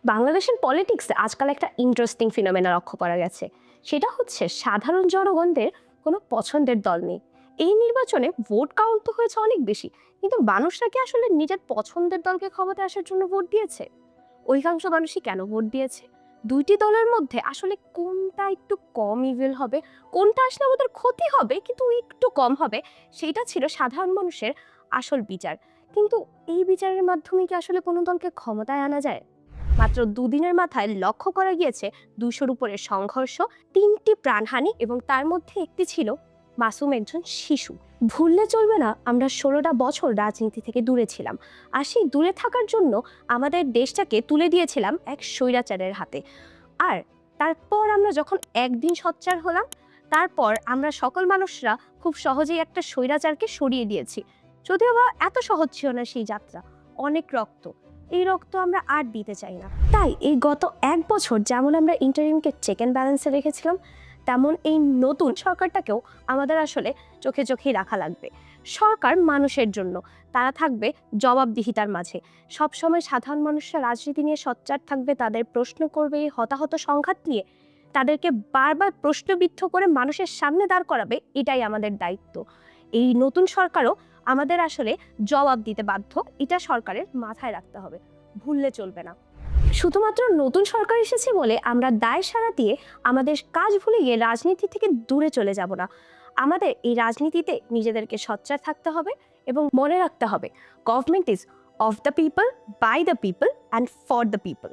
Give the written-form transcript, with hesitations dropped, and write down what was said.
বাংলাদেশের পলিটিক্সে আজকাল একটা ইন্টারেস্টিং ফিনোমেনা লক্ষ্য করা গেছে। সেটা হচ্ছে সাধারণ জনগণদের কোনো পছন্দের দল নেই। এই নির্বাচনে ভোট কাউন্ট তো হয়েছে অনেক বেশি, কিন্তু মানুষরা কি আসলে নিজের পছন্দের দলকে ক্ষমতায় আসার জন্য ভোট দিয়েছে? অধিকাংশ মানুষই কেন ভোট দিয়েছে? দুইটি দলের মধ্যে আসলে কোনটা একটু কম ইভিল হবে, কোনটা আসলে আমাদের ক্ষতি হবে কিন্তু একটু কম হবে, সেটা ছিল সাধারণ মানুষের আসল বিচার। কিন্তু এই বিচারের মাধ্যমে কি আসলে কোনো দলকে ক্ষমতায় আনা যায়? মাত্র দুদিনের মাথায় লক্ষ্য করা গিয়েছে 200-র উপরে সংঘর্ষ, 3টি প্রাণহানি এবং তার মধ্যে একটি ছিল মাসুম একজন শিশু। ভুললে চলবে না, আমরা 16টা বছর রাজনীতি থেকে দূরে ছিলাম, আর সেই দূরে থাকার জন্য আমাদের দেশটাকে তুলে দিয়েছিলাম এক স্বৈরাচারের হাতে। আর তারপর আমরা যখন একদিন সোচ্চার হলাম, তারপর আমরা সকল মানুষরা খুব সহজেই একটা স্বৈরাচারকে সরিয়ে দিয়েছি। যদিও বা এত সহজ ছিল না সেই যাত্রা, অনেক রক্ত, এই রক্ত আমরা আর দিতে চাই না। তাই এই গত 1 বছর যেমন আমরা ইন্টারিমকে চেক অ্যান্ড ব্যালেন্সে রেখেছিলাম, তেমন এই নতুন সরকারটাকেও আমাদের আসলে চোখে চোখেই রাখা লাগবে। সরকার মানুষের জন্য, তারা থাকবে জবাবদিহিতার মাঝে। সবসময় সাধারণ মানুষরা রাজনীতি নিয়ে সোচ্চার থাকবে, তাদের প্রশ্ন করবে, হতাহত সংঘাত নিয়ে তাদেরকে বারবার প্রশ্নবিদ্ধ করে মানুষের সামনে দাঁড় করাবে, এটাই আমাদের দায়িত্ব। এই নতুন সরকারও আমাদের আসলে জবাব দিতে বাধ্য, এটা সরকারের মাথায় রাখতে হবে, ভুললে চলবে না। শুধুমাত্র নতুন সরকার এসেছে বলে আমরা দায় সারা দিয়ে আমাদের কাজ ভুলে গিয়ে রাজনীতি থেকে দূরে চলে যাব না। আমাদের এই রাজনীতিতে নিজেদেরকে সোচ্চার থাকতে হবে এবং মনে রাখতে হবে, government is of the people, by the people and for the people.